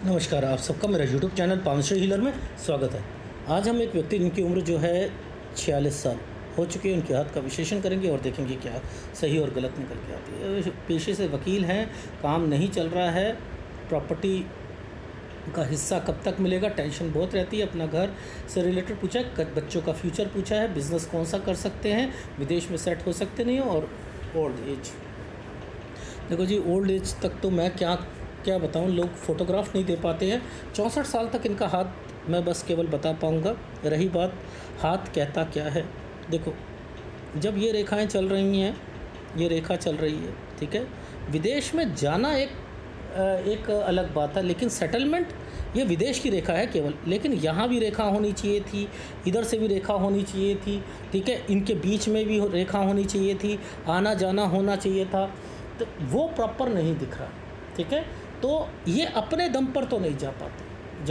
नमस्कार, आप सबका मेरा यूट्यूब चैनल पावनश्री हीलर में स्वागत है। आज हम एक व्यक्ति जिनकी उम्र जो है 46 साल हो चुकी है, उनके हाथ का विश्लेषण करेंगे और देखेंगे क्या सही और गलत निकल के आती है। पेशे से वकील हैं, काम नहीं चल रहा है, प्रॉपर्टी का हिस्सा कब तक मिलेगा, टेंशन बहुत रहती है। अपना घर से रिलेटेड पूछा है, बच्चों का फ्यूचर पूछा है, बिज़नेस कौन सा कर सकते हैं, विदेश में सेट हो सकते नहीं, और ओल्ड एज। देखो जी, ओल्ड एज तक तो मैं क्या बताऊं, लोग फ़ोटोग्राफ नहीं दे पाते हैं। 64 साल तक इनका हाथ मैं बस केवल बता पाऊंगा। रही बात हाथ कहता क्या है, देखो जब ये रेखाएं चल रही हैं, ये रेखा चल रही है, ठीक है। विदेश में जाना एक अलग बात है, लेकिन सेटलमेंट ये विदेश की रेखा है केवल। लेकिन यहाँ भी रेखा होनी चाहिए थी, इधर से भी रेखा होनी चाहिए थी, ठीक है। इनके बीच में भी रेखा होनी चाहिए थी, आना जाना होना चाहिए था, तो वो प्रॉपर नहीं दिख रहा, ठीक है। तो ये अपने दम पर तो नहीं जा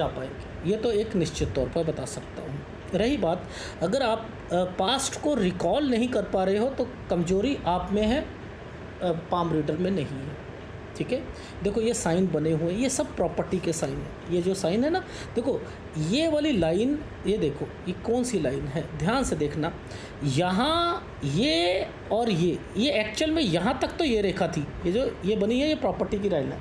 पाएंगे, ये तो एक निश्चित तौर पर बता सकता हूँ। रही बात, अगर आप पास्ट को रिकॉल नहीं कर पा रहे हो तो कमजोरी आप में है, पाम रीडर में नहीं है, ठीक है। देखो ये साइन बने हुए हैं, ये सब प्रॉपर्टी के साइन है। ये जो साइन है ना, देखो ये वाली लाइन, ये देखो ये कौन सी लाइन है, ध्यान से देखना। यहाँ ये और ये एक्चुअल में यहाँ तक तो ये रेखा थी, ये जो ये बनी है, ये प्रॉपर्टी की लाइन है,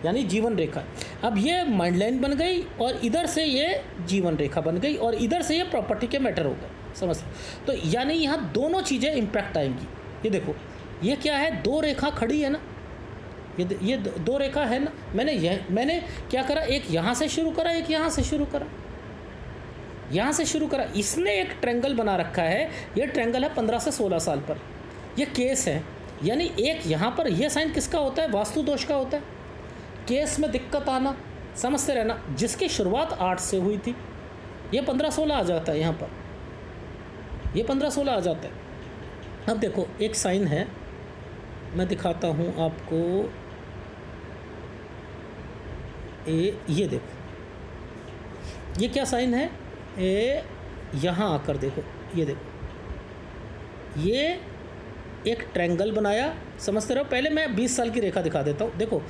यानी जीवन रेखा। अब ये माइंड लाइन बन गई और इधर से ये जीवन रेखा बन गई और इधर से ये प्रॉपर्टी के मैटर हो गए, समझ। तो यानी यहाँ दोनों चीज़ें इम्पैक्ट आएंगी। ये देखो ये क्या है, दो रेखा खड़ी है ना, ये दो रेखा है ना। मैंने क्या करा, एक यहाँ से शुरू करा, एक यहाँ से शुरू करा, यहाँ से शुरू करा। इसने एक ट्रायंगल बना रखा है, ये ट्रायंगल है 15 से 16 साल पर, ये केस है। यानी एक यहाँ पर ये साइन किसका होता है, वास्तु दोष का होता है। केस में दिक्कत आना, समझते रहना। जिसकी शुरुआत 8 से हुई थी, ये 15-16 आ जाता है, यहाँ पर ये 15-16 आ जाता है। अब देखो एक साइन है, मैं दिखाता हूँ आपको। ये देखो ये क्या साइन है, यहाँ आकर देखो, ये देखो ये एक ट्रायंगल बनाया, समझते रहो। पहले मैं 20 साल की रेखा दिखा देता हूँ। देखो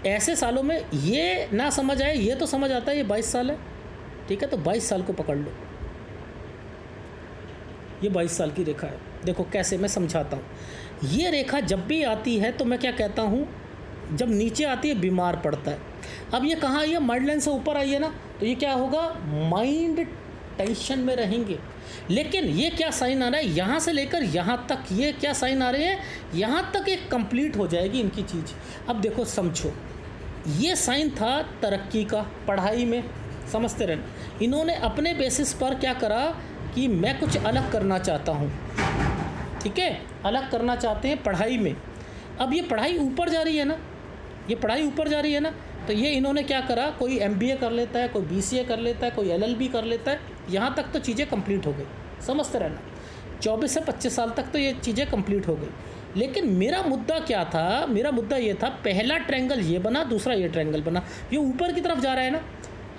ऐसे सालों में ये ना समझ आए, ये तो समझ आता है, ये 22 साल है, ठीक है। तो 22 साल को पकड़ लो, ये 22 साल की रेखा है। देखो कैसे मैं समझाता हूँ। ये रेखा जब भी आती है तो मैं क्या कहता हूँ, जब नीचे आती है बीमार पड़ता है। अब ये कहाँ आई है, माइंड लाइन से ऊपर आई है ना, तो ये क्या होगा, माइंड टेंशन में रहेंगे। लेकिन ये क्या साइन आ रहा है, यहाँ से लेकर यहाँ तक ये क्या साइन आ रहे हैं, यहाँ तक एक कंप्लीट हो जाएगी इनकी चीज़। अब देखो समझो, ये साइन था तरक्की का, पढ़ाई में, समझते रहना। इन्होंने अपने बेसिस पर क्या करा कि मैं कुछ अलग करना चाहता हूँ, ठीक है, अलग करना चाहते हैं पढ़ाई में। अब ये पढ़ाई ऊपर जा रही है ना, ये पढ़ाई ऊपर जा रही है ना, तो ये इन्होंने क्या करा, कोई MBA कर लेता है, कोई BCA कर लेता है, कोई LLB कर लेता है। यहाँ तक तो चीज़ें कंप्लीट हो गई, समझते रहना। 24 से 25 साल तक तो ये चीज़ें कंप्लीट हो गई। लेकिन मेरा मुद्दा क्या था, मेरा मुद्दा ये था, पहला ट्रायंगल ये बना, दूसरा ये ट्रायंगल बना, ये ऊपर की तरफ जा रहा है ना।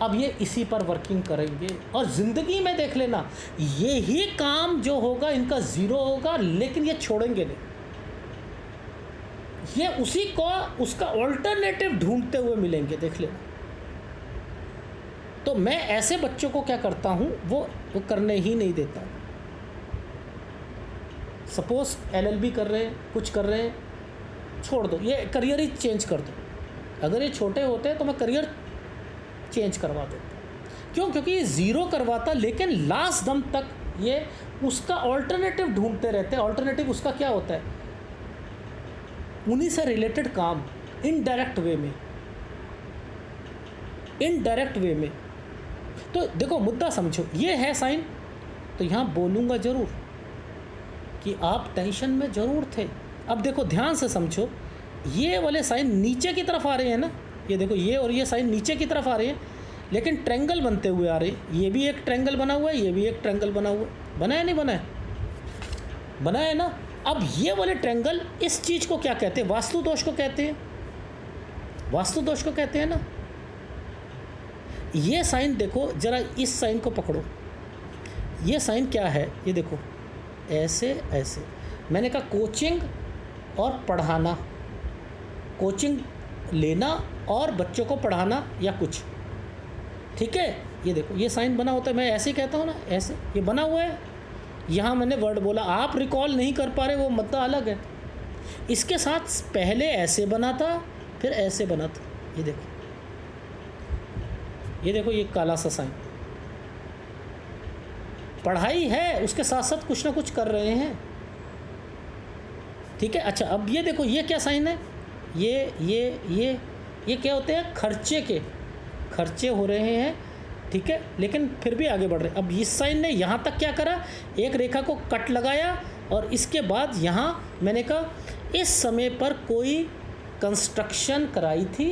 अब ये इसी पर वर्किंग करेंगे और ज़िंदगी में देख लेना, यही काम जो होगा इनका ज़ीरो होगा, लेकिन ये छोड़ेंगे नहीं। ये उसी को उसका ऑल्टरनेटिव ढूंढते हुए मिलेंगे, देख लेना। तो मैं ऐसे बच्चों को क्या करता हूँ, वो करने ही नहीं देता। सपोज LLB कर रहे हैं, कुछ कर रहे हैं, छोड़ दो, ये करियर ही चेंज कर दो। अगर ये छोटे होते हैं तो मैं करियर चेंज करवा देता। क्यों? क्योंकि ये ज़ीरो करवाता, लेकिन लास्ट दम तक ये उसका ऑल्टरनेटिव ढूंढते रहते हैं। ऑल्टरनेटिव उसका क्या होता है, उन्हीं से रिलेटेड काम, इनडायरेक्ट वे में। तो देखो मुद्दा समझो, ये है साइन, तो यहाँ बोलूँगा ज़रूर कि आप टेंशन में ज़रूर थे। अब देखो ध्यान से समझो, ये वाले साइन नीचे की तरफ आ रहे हैं ना, ये देखो ये और ये साइन नीचे की तरफ आ रहे हैं, लेकिन ट्रायंगल बनते हुए आ रहे हैं। ये भी एक ट्रायंगल बना हुआ है, ये भी एक ट्रायंगल बना हुआ है। बना है नहीं बना है, बना है ना। अब ये वाले ट्रायंगल इस चीज़ को क्या कहते हैं, वास्तु दोष को कहते हैं, वास्तु दोष को कहते हैं ना। ये साइन देखो जरा, इस साइन को पकड़ो, ये साइन क्या है, ये देखो ऐसे ऐसे। मैंने कहा कोचिंग और पढ़ाना, कोचिंग लेना और बच्चों को पढ़ाना या कुछ, ठीक है। ये देखो ये साइन बना होता है, मैं ऐसे ही कहता हूँ ना, ऐसे ये बना हुआ है, यहाँ मैंने वर्ड बोला, आप रिकॉल नहीं कर पा रहे, वो मुद्दा अलग है। इसके साथ पहले ऐसे बना था, फिर ऐसे बना था, ये देखो, ये देखो, ये काला सा साइन। पढ़ाई है, उसके साथ साथ कुछ ना कुछ कर रहे हैं, ठीक है। अच्छा, अब ये देखो, ये क्या साइन है, ये क्या होते हैं, खर्चे हो रहे हैं, ठीक है, लेकिन फिर भी आगे बढ़ रहे हैं। अब इस साइन ने यहाँ तक क्या करा, एक रेखा को कट लगाया, और इसके बाद यहाँ मैंने कहा इस समय पर कोई कंस्ट्रक्शन कराई थी,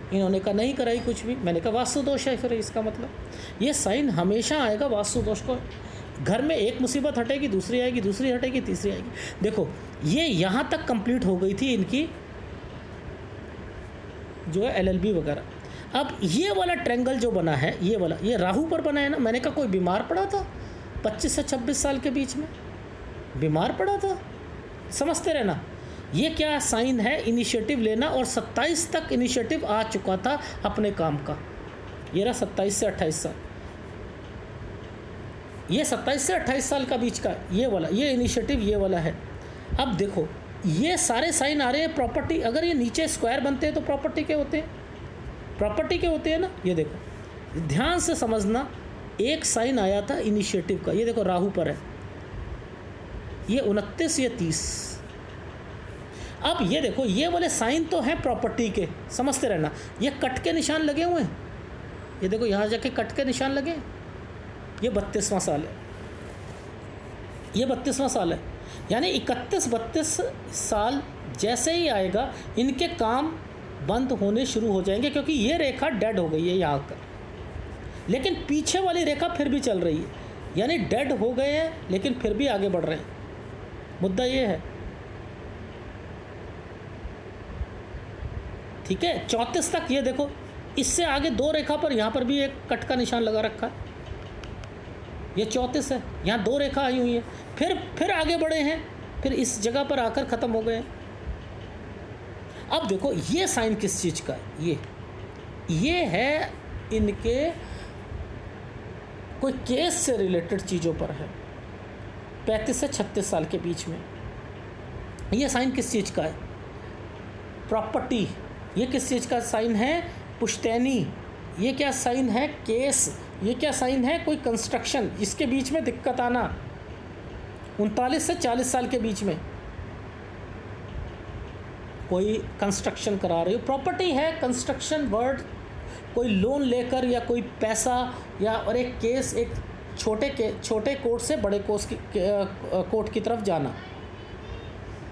इन्होंने कहा नहीं कराई कुछ भी। मैंने कहा वास्तु दोष है, फिर इसका मतलब ये साइन हमेशा आएगा वास्तु दोष को। घर में एक मुसीबत हटेगी, दूसरी आएगी, दूसरी हटेगी, तीसरी आएगी। देखो ये यहाँ तक कंप्लीट हो गई थी इनकी जो है LLB वगैरह। अब ये वाला ट्रायंगल जो बना है, ये वाला, ये राहु पर बना है ना। मैंने कहा कोई बीमार पड़ा था 25 से 26 साल के बीच में, बीमार पड़ा था, समझते रहना। ये क्या साइन है, इनिशिएटिव लेना, और 27 तक इनिशिएटिव आ चुका था अपने काम का। ये रहा 27 से 28 साल, ये 27 से 28 साल का बीच का ये वाला, ये इनिशिएटिव ये वाला है। अब देखो ये सारे साइन आ रहे हैं प्रॉपर्टी। अगर ये नीचे स्क्वायर बनते हैं तो प्रॉपर्टी के होते हैं, प्रॉपर्टी के होते हैं ना। ये देखो ध्यान से समझना, एक साइन आया था इनिशिएटिव का, ये देखो राहु पर है, ये 29, ये 30। अब ये देखो ये वाले साइन तो हैं प्रॉपर्टी के, समझते रहना। ये कट के निशान लगे हुए हैं, ये देखो यहाँ जाके कट के निशान लगे। ये 32वां साल है, ये 32वां साल है, यानी 31-32 साल जैसे ही आएगा इनके काम बंद होने शुरू हो जाएंगे, क्योंकि ये रेखा डेड हो गई है यहाँ का, लेकिन पीछे वाली रेखा फिर भी चल रही है, यानी डेड हो गए हैं लेकिन फिर भी आगे बढ़ रहे हैं। मुद्दा ये है, ठीक है। 34 तक ये देखो, इससे आगे दो रेखा पर यहाँ पर भी एक कट का निशान लगा रखा है, ये 34 है, यहाँ दो रेखा आई हुई है, फिर आगे बढ़े हैं, फिर इस जगह पर आकर ख़त्म हो गए हैं। अब देखो ये साइन किस चीज़ का है, ये है इनके कोई केस से रिलेटेड चीज़ों पर है, 35 से 36 साल के बीच में। ये साइन किस चीज़ का है, प्रॉपर्टी। ये किस चीज़ का साइन है, पुश्तैनी। ये क्या साइन है, केस। ये क्या साइन है, कोई कंस्ट्रक्शन, इसके बीच में दिक्कत आना, 39 से 40 साल के बीच में कोई कंस्ट्रक्शन करा रहे हो, प्रॉपर्टी है, कंस्ट्रक्शन वर्ड, कोई लोन लेकर या कोई पैसा, या और एक केस, एक छोटे कोर्ट से बड़े कोर्ट की तरफ जाना,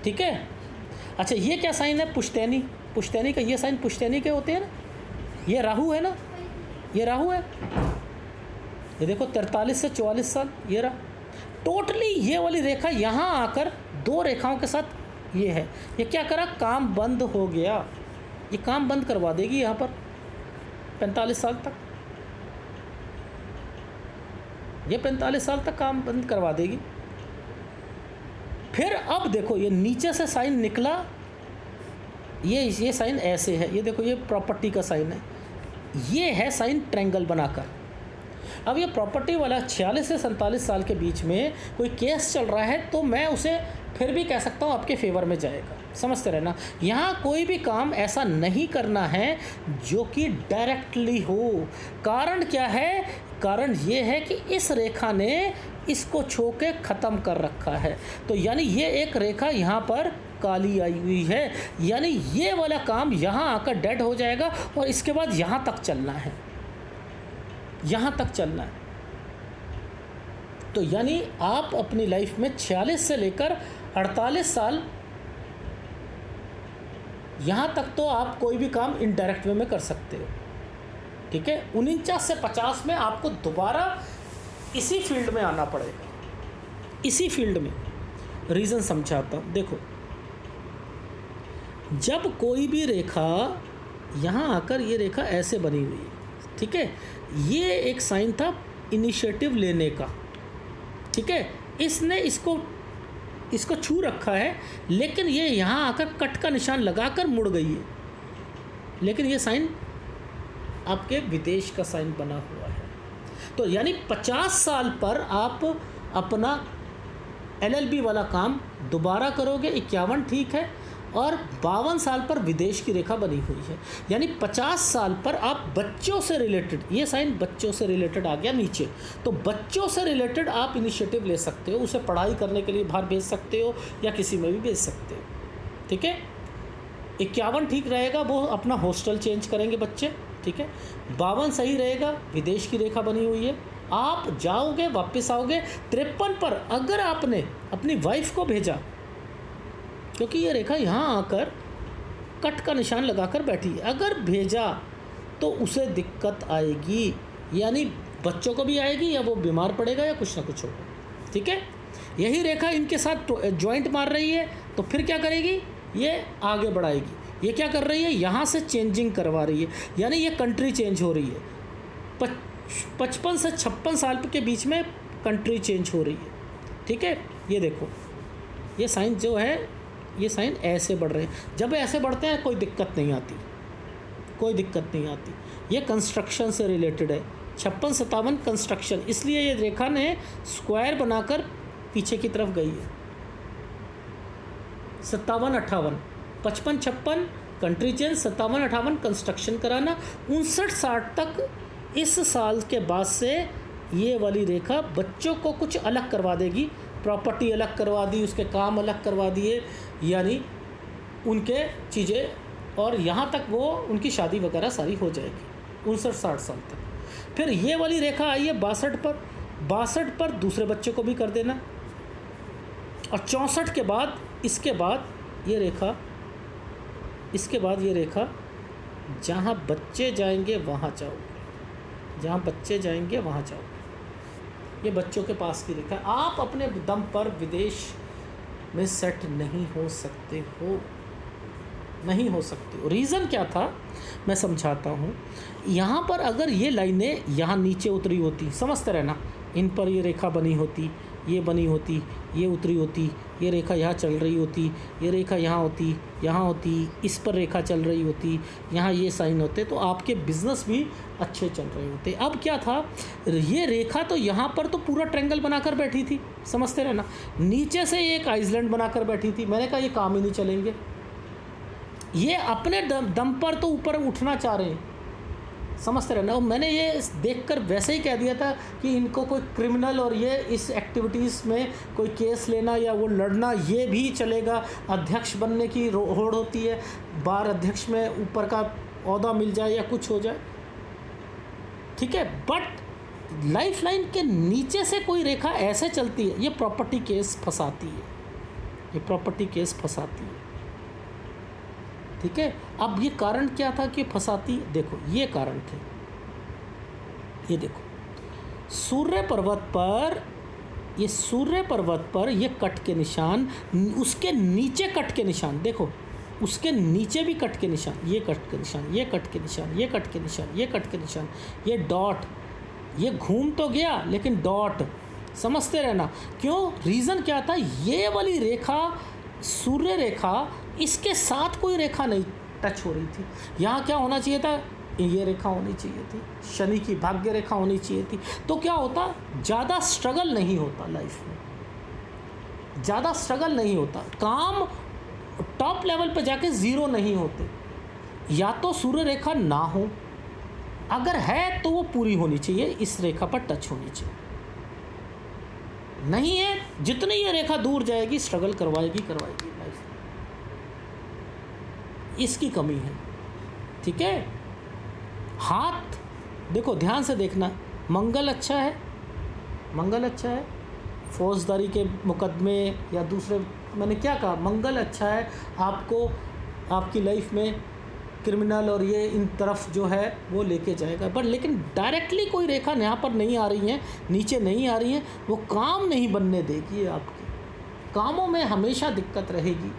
ठीक है। अच्छा ये क्या साइन है, पुश्तैनी। पुश्तैनी का ये साइन पुश्तैनी के होते हैं ना, ये राहु है ना, ये राहु है, ये देखो 43 से 44 साल ये रहा। टोटली ये वाली रेखा यहाँ आकर दो रेखाओं के साथ ये है, ये क्या करा, काम बंद हो गया, ये काम बंद करवा देगी यहाँ पर 45 साल तक, ये 45 साल तक काम बंद करवा देगी। फिर अब देखो ये नीचे से साइन निकला, ये साइन ऐसे है, ये देखो ये प्रॉपर्टी का साइन है, ये है साइन ट्रायंगल बनाकर। अब ये प्रॉपर्टी वाला 46 से 47 साल के बीच में कोई केस चल रहा है, तो मैं उसे फिर भी कह सकता हूँ आपके फेवर में जाएगा, समझते रहना। यहाँ कोई भी काम ऐसा नहीं करना है जो कि डायरेक्टली हो। कारण क्या है, कारण ये है कि इस रेखा ने इसको छू के ख़त्म कर रखा है, तो यानी ये एक रेखा यहाँ पर काली आई हुई है, यानी ये वाला काम यहाँ आकर डेड हो जाएगा, और इसके बाद यहाँ तक चलना है, यहाँ तक चलना है। तो यानी आप अपनी लाइफ में 46 से लेकर 48 साल यहाँ तक तो आप कोई भी काम इनडायरेक्ट वे में कर सकते हो, ठीक है। 49 से 50 में आपको दोबारा इसी फील्ड में आना पड़ेगा, इसी फील्ड में। रीज़न समझाता हूँ, देखो जब कोई भी रेखा यहाँ आकर, ये रेखा ऐसे बनी हुई है, ठीक है, ये एक साइन था इनिशिएटिव लेने का, ठीक है। इसने इसको छू रखा है, लेकिन ये यहाँ आकर कट का निशान लगाकर मुड़ गई है, लेकिन ये साइन आपके विदेश का साइन बना हुआ है। तो यानी 50 साल पर आप अपना LLB वाला काम दोबारा करोगे, 51 ठीक है, और 52 साल पर विदेश की रेखा बनी हुई है। यानी 50 साल पर आप बच्चों से रिलेटेड, ये साइन बच्चों से रिलेटेड आ गया नीचे, तो बच्चों से रिलेटेड आप इनिशिएटिव ले सकते हो, उसे पढ़ाई करने के लिए बाहर भेज सकते हो या किसी में भी भेज सकते हो। ठीक है, 51 ठीक रहेगा, वो अपना हॉस्टल चेंज करेंगे बच्चे। ठीक है, 52 सही रहेगा, विदेश की रेखा बनी हुई है, आप जाओगे वापस आओगे। 53 पर अगर आपने अपनी वाइफ को भेजा, क्योंकि ये रेखा यहाँ आकर कट का निशान लगाकर बैठी है, अगर भेजा तो उसे दिक्कत आएगी, यानी बच्चों को भी आएगी या वो बीमार पड़ेगा या कुछ ना कुछ होगा। ठीक है, यही रेखा इनके साथ जॉइंट मार रही है, तो फिर क्या करेगी, ये आगे बढ़ाएगी। ये क्या कर रही है, यहाँ से चेंजिंग करवा रही है, यानी ये कंट्री चेंज हो रही है। 55 से 56 साल के बीच में कंट्री चेंज हो रही है। ठीक है, ये देखो, ये साइन जो है, ये साइन ऐसे बढ़ रहे हैं। जब ऐसे बढ़ते हैं कोई दिक्कत नहीं आती, कोई दिक्कत नहीं आती। ये कंस्ट्रक्शन से रिलेटेड है, 56-57 कंस्ट्रक्शन, इसलिए ये रेखा ने स्क्वायर बनाकर पीछे की तरफ गई है। 57-58, 55-56 कंट्री चेंज, 57-58 कंस्ट्रक्शन कराना, 59-60 तक इस साल के बाद से ये वाली रेखा बच्चों को कुछ अलग करवा देगी, प्रॉपर्टी अलग करवा दी, उसके काम अलग करवा दिए, यानी उनके चीज़ें, और यहाँ तक वो उनकी शादी वगैरह सारी हो जाएगी 59-60 साल तक। फिर ये वाली रेखा आई है 62 पर दूसरे बच्चे को भी कर देना, और 64 के बाद, इसके बाद ये रेखा, इसके बाद ये रेखा, जहाँ बच्चे जाएंगे वहाँ जाओगे, जहाँ बच्चे जाएंगे वहाँ जाओगे। ये बच्चों के पास की रेखा। आप अपने दम पर विदेश में सेट नहीं हो सकते हो, नहीं हो सकते हो। रीज़न क्या था मैं समझाता हूँ। यहाँ पर अगर ये लाइनें यहाँ नीचे उतरी होती, समझते रहना, इन पर ये रेखा बनी होती, ये बनी होती, ये उतरी होती, ये रेखा यहाँ चल रही होती, ये रेखा यहाँ होती, यहाँ होती, इस पर रेखा चल रही होती, यहाँ ये साइन होते, तो आपके बिज़नेस भी अच्छे चल रहे होते। अब क्या था, ये रेखा तो यहाँ पर तो पूरा ट्रायंगल बनाकर बैठी थी, समझते रहना, नीचे से एक आइसलैंड बनाकर बैठी थी। मैंने कहा ये काम ही नहीं चलेंगे, ये अपने दम पर तो ऊपर उठना चाह रहे हैं, समझते रहना। और मैंने ये देखकर वैसे ही कह दिया था कि इनको कोई क्रिमिनल और ये इस एक्टिविटीज़ में कोई केस लेना या वो लड़ना, ये भी चलेगा। अध्यक्ष बनने की होड़ होती है, बार अध्यक्ष में ऊपर का ओहदा मिल जाए या कुछ हो जाए, ठीक है। बट लाइफ लाइन के नीचे से कोई रेखा ऐसे चलती है, ये प्रॉपर्टी केस फंसाती है, ये प्रॉपर्टी केस फंसाती है, ठीक है। अब ये कारण क्या था कि फंसाती, देखो ये कारण थे, ये देखो सूर्य पर्वत पर, ये सूर्य पर्वत पर ये कट के निशान, उसके नीचे कट के निशान, देखो उसके नीचे भी कट के निशान, ये कट के निशान, ये कट के निशान, ये कट के निशान, ये कट के निशान, ये डॉट, ये घूम तो गया लेकिन डॉट, समझते रहना। क्यों, रीज़न क्या था, ये वाली रेखा सूर्य रेखा, इसके साथ कोई रेखा नहीं टच हो रही थी। यहाँ क्या होना चाहिए था, ये रेखा होनी चाहिए थी, शनि की भाग्य रेखा होनी चाहिए थी। तो क्या होता, ज़्यादा स्ट्रगल नहीं होता लाइफ में, ज़्यादा स्ट्रगल नहीं होता, काम टॉप लेवल पर जाके ज़ीरो नहीं होते। या तो सूर्य रेखा ना हो, अगर है तो वो पूरी होनी चाहिए, इस रेखा पर टच होनी चाहिए, नहीं है, जितनी ये रेखा दूर जाएगी स्ट्रगल करवाएगी करवाएगी लाइफ, इसकी कमी है, ठीक है। हाथ देखो ध्यान से देखना, मंगल अच्छा है, मंगल अच्छा है, फौजदारी के मुकदमे या दूसरे, मैंने क्या कहा, मंगल अच्छा है, आपको आपकी लाइफ में क्रिमिनल और ये इन तरफ जो है वो लेके जाएगा। बट लेकिन डायरेक्टली कोई रेखा यहाँ पर नहीं आ रही है, नीचे नहीं आ रही है, वो काम नहीं बनने देगी, आपके कामों में हमेशा दिक्कत रहेगी।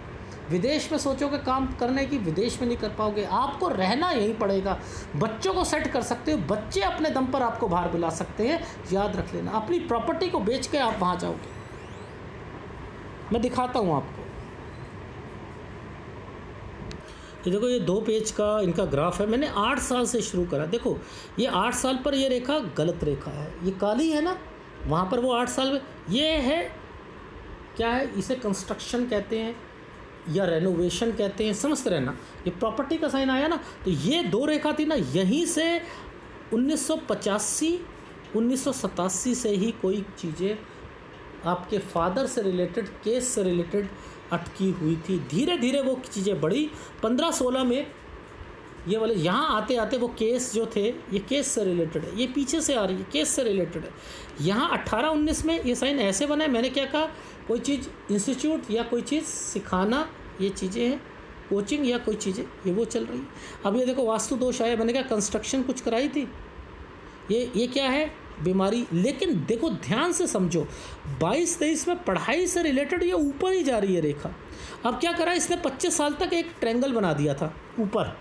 विदेश में सोचोगे काम करने की, विदेश में नहीं कर पाओगे, आपको रहना यहीं पड़ेगा। बच्चों को सेट कर सकते हो, बच्चे अपने दम पर आपको बाहर बुला सकते हैं, याद रख लेना। अपनी प्रॉपर्टी को बेच के आप वहाँ जाओगे, मैं दिखाता हूँ आपको। ये देखो, ये 2 पेज का इनका ग्राफ है। मैंने 8 साल से शुरू करा। देखो ये 8 साल पर ये रेखा गलत रेखा है, ये काली है ना, वहाँ पर वो 8 साल में ये है, क्या है इसे कंस्ट्रक्शन कहते हैं या रेनोवेशन कहते हैं, समझते रहना। ये प्रॉपर्टी का साइन आया ना, तो ये 2 रेखा थी ना, यहीं से 1985 1987 से ही कोई चीज़ें आपके फादर से रिलेटेड, केस से रिलेटेड अटकी हुई थी। धीरे धीरे वो चीज़ें बढ़ी। 15-16 में ये वाले यहाँ आते आते वो केस जो थे, ये केस से रिलेटेड है, ये पीछे से आ रही है, केस से रिलेटेड है। यहाँ 18-19 में ये साइन ऐसे बना है। मैंने क्या कहा, कोई चीज़ इंस्टीट्यूट या कोई चीज़ सिखाना, ये चीज़ें हैं, कोचिंग या कोई चीज़ें, ये वो चल रही। अब ये देखो वास्तु दोष आया। मैंने कहा कंस्ट्रक्शन कुछ कराई थी, ये क्या है, बीमारी। लेकिन देखो ध्यान से समझो, 22-23 में पढ़ाई से रिलेटेड ये ऊपर ही जा रही है रेखा। अब क्या करा इसने, 25 साल तक एक ट्रायंगल बना दिया था ऊपर।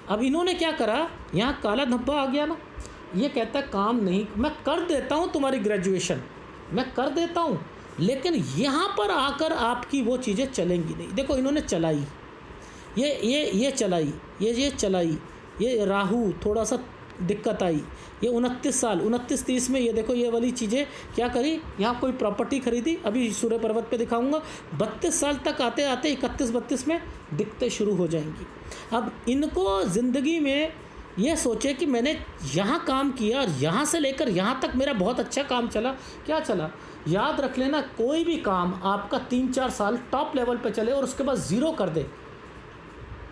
अब इन्होंने क्या करा, यहाँ काला धब्बा आ गया ना, ये कहता है काम नहीं, मैं कर देता हूँ तुम्हारी ग्रेजुएशन, मैं कर देता हूँ, लेकिन यहाँ पर आकर आपकी वो चीज़ें चलेंगी नहीं। देखो इन्होंने चलाई, ये चलाई, ये चलाई, ये राहु थोड़ा सा दिक्कत आई। ये 29 साल 29-30 में ये देखो ये वाली चीज़ें क्या करी, यहाँ कोई प्रॉपर्टी खरीदी, अभी सूर्य पर्वत पे दिखाऊंगा। 32 साल तक आते आते 31-32 में दिक्कतें शुरू हो जाएंगी। अब इनको ज़िंदगी में ये सोचे कि मैंने यहाँ काम किया और यहाँ से लेकर यहाँ तक मेरा बहुत अच्छा काम चला। क्या चला, याद रख लेना, कोई भी काम आपका 3-4 साल टॉप लेवल पे चले और उसके बाद ज़ीरो कर दे,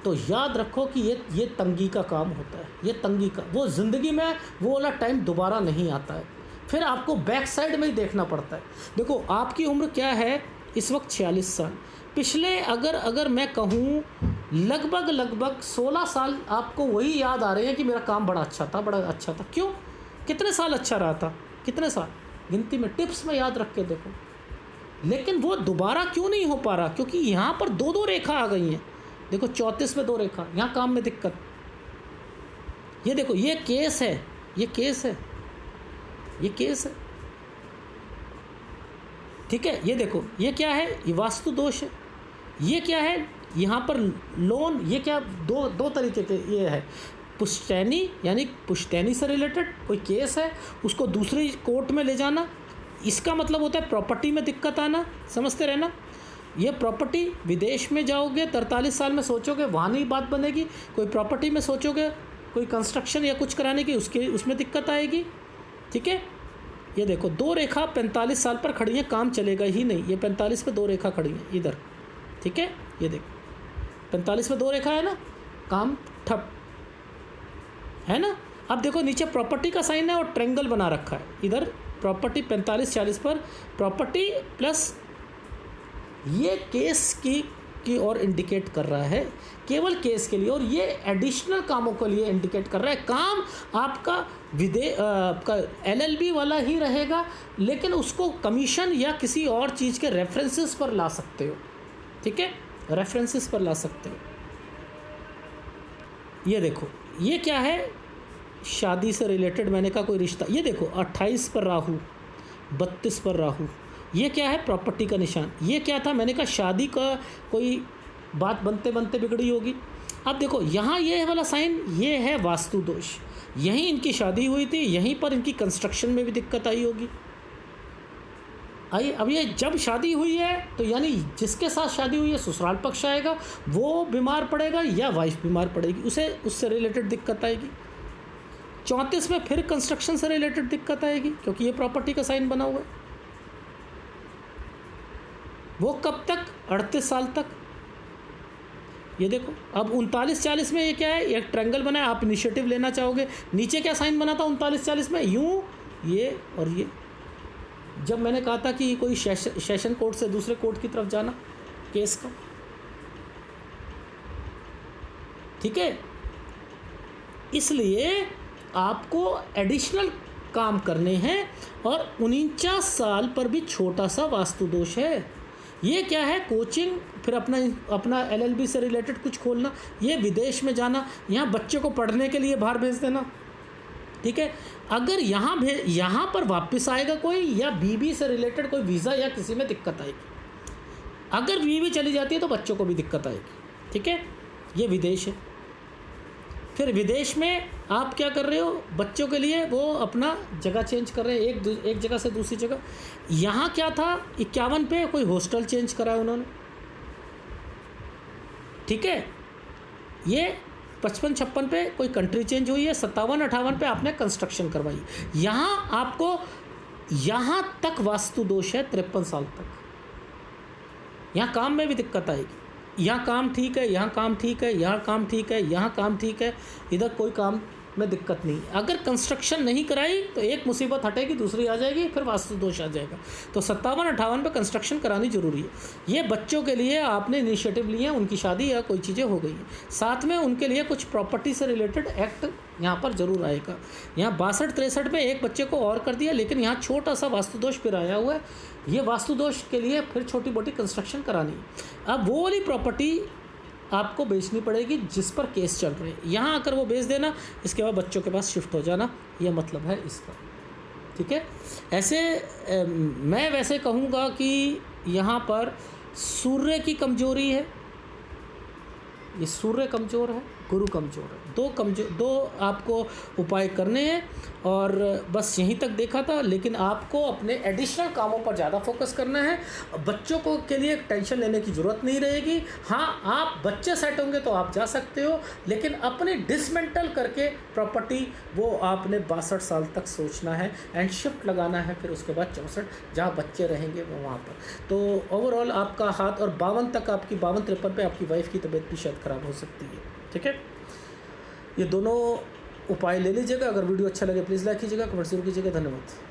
तो याद रखो कि ये तंगी का काम होता है, ये तंगी का। वो ज़िंदगी में वो वाला टाइम दोबारा नहीं आता है, फिर आपको बैक साइड में ही देखना पड़ता है। देखो आपकी उम्र क्या है इस वक्त, 46 साल। पिछले अगर मैं कहूँ लगभग 16 साल आपको वही याद आ रहे हैं कि मेरा काम बड़ा अच्छा था, बड़ा अच्छा था। क्यों, कितने साल अच्छा रहा था, कितने साल, गिनती में, टिप्स में याद रख के देखो। लेकिन वो दोबारा क्यों नहीं हो पा रहा, क्योंकि यहाँ पर 2 रेखा आ गई हैं। देखो 34 में 2 रेखा, यहाँ काम में दिक्कत। ये देखो ये केस है, ये केस है, ये केस है, ठीक है। ये देखो ये क्या है, ये वास्तु दोष है। ये क्या है, यहाँ पर लोन, ये क्या, दो तरीके के ये है। पुश्तैनी यानी पुश्तैनी से रिलेटेड कोई केस है, उसको दूसरी कोर्ट में ले जाना, इसका मतलब होता है प्रॉपर्टी में दिक्कत आना, समझते रहना। ये प्रॉपर्टी, विदेश में जाओगे 43 साल में सोचोगे वहाँ नहीं बात बनेगी, कोई प्रॉपर्टी में सोचोगे कोई कंस्ट्रक्शन या कुछ कराने की, उसमें दिक्कत आएगी, ठीक है। ये देखो 2 रेखा 45 साल पर खड़ी हैं, काम चलेगा ही नहीं। ये 45 पे 2 रेखा खड़ी हैं इधर, ठीक है। ये देखो 45 में 2 रेखा है ना, काम ठप है ना। अब देखो नीचे प्रॉपर्टी का साइन है और ट्रायंगल बना रखा है इधर, प्रॉपर्टी 45-40 पर प्रॉपर्टी प्लस ये केस की ओर इंडिकेट कर रहा है, केवल केस के लिए, और ये एडिशनल कामों के लिए इंडिकेट कर रहा है। काम आपका आपका LLB वाला ही रहेगा, लेकिन उसको कमीशन या किसी और चीज़ के रेफरेंसेस पर ला सकते हो, ठीक है, रेफरेंसेस पर ला सकते हो। ये देखो ये क्या है, शादी से रिलेटेड मैंने कहा कोई रिश्ता। ये देखो 28 पर राहु, 32 पर राहु, ये क्या है, प्रॉपर्टी का निशान। ये क्या था, मैंने कहा शादी का कोई बात बनते बनते बिगड़ी होगी। अब देखो यहाँ ये वाला साइन, ये है वास्तु दोष, यहीं इनकी शादी हुई थी, यहीं पर इनकी कंस्ट्रक्शन में भी दिक्कत आई होगी। अब ये जब शादी हुई है तो यानी जिसके साथ शादी हुई है ससुराल पक्ष आएगा, वो बीमार पड़ेगा या वाइफ बीमार पड़ेगी, उससे रिलेटेड दिक्कत आएगी। 34 में फिर कंस्ट्रक्शन से रिलेटेड दिक्कत आएगी, क्योंकि ये प्रॉपर्टी का साइन बना हुआ है। वो कब तक, 38 साल तक। ये देखो अब 39-40 में ये क्या है, एक ट्रायंगल बना है, आप इनिशिएटिव लेना चाहोगे। नीचे क्या साइन बना था 39-40 में, यूं, ये और ये। जब मैंने कहा था कि कोई सेशन कोर्ट से दूसरे कोर्ट की तरफ जाना केस का, ठीक है। इसलिए आपको एडिशनल काम करने हैं, और 49 साल पर भी छोटा सा वास्तु दोष है। ये क्या है, कोचिंग, फिर अपना LLB से रिलेटेड कुछ खोलना, ये विदेश में जाना, यहाँ बच्चे को पढ़ने के लिए बाहर भेज देना, ठीक है। अगर यहाँ पर वापस आएगा कोई, या बीवी से रिलेटेड कोई वीज़ा या किसी में दिक्कत आएगी। अगर बीवी चली जाती है तो बच्चों को भी दिक्कत आएगी, ठीक है। ये विदेश है। फिर विदेश में आप क्या कर रहे हो, बच्चों के लिए वो अपना जगह चेंज कर रहे हैं एक जगह से दूसरी जगह। यहाँ क्या था, 51 पे कोई हॉस्टल चेंज करा है उन्होंने, ठीक है। ये 55-56 पे कोई कंट्री चेंज हुई है, 57-58 पे आपने कंस्ट्रक्शन करवाई। यहाँ आपको यहाँ तक वास्तु दोष है 53 साल तक। यहाँ काम में भी दिक्कत आएगी, यहाँ काम ठीक है, यहाँ काम ठीक है, यहाँ काम ठीक है, यहाँ काम ठीक है, इधर कोई काम में दिक्कत नहीं। अगर कंस्ट्रक्शन नहीं कराई तो एक मुसीबत हटेगी, दूसरी आ जाएगी, फिर वास्तु दोष आ जाएगा। तो 57-58 पे कंस्ट्रक्शन करानी ज़रूरी है। ये बच्चों के लिए आपने इनिशिएटिव लिए हैं, उनकी शादी या कोई चीज़ें हो गई हैं, साथ में उनके लिए कुछ प्रॉपर्टी से रिलेटेड एक्ट यहाँ पर ज़रूर आएगा। यहाँ 62-63 में एक बच्चे को और कर दिया, लेकिन यहाँ छोटा सा वास्तु दोष फिर आया हुआ है। ये वास्तु दोष के लिए फिर छोटी मोटी कंस्ट्रक्शन करानी है। अब वो वाली प्रॉपर्टी आपको बेचनी पड़ेगी जिस पर केस चल रहे हैं। यहाँ आकर वो बेच देना, इसके बाद बच्चों के पास शिफ्ट हो जाना, ये मतलब है इसका, ठीक है। ऐसे मैं वैसे कहूँगा कि यहाँ पर सूर्य की कमजोरी है, ये सूर्य कमज़ोर है, गुरु कमज़ोर है। दो आपको उपाय करने हैं और बस यहीं तक देखा था। लेकिन आपको अपने एडिशनल कामों पर ज़्यादा फोकस करना है। बच्चों को के लिए टेंशन लेने की ज़रूरत नहीं रहेगी। हाँ, आप बच्चे सेट होंगे तो आप जा सकते हो, लेकिन अपने डिसमेंटल करके प्रॉपर्टी वो आपने 62 साल तक सोचना है एंड शिफ्ट लगाना है, फिर उसके बाद 64 जहाँ बच्चे रहेंगे वो वहाँ पर। तो ओवरऑल आपका हाथ, और 52 तक आपकी 52-53 पे आपकी वाइफ की तबीयत भी शायद ख़राब हो सकती है, ठीक है। ये दोनों उपाय ले लीजिएगा। अगर वीडियो अच्छा लगे प्लीज़ लाइक कीजिएगा, कमेंट जरूर कीजिएगा। धन्यवाद।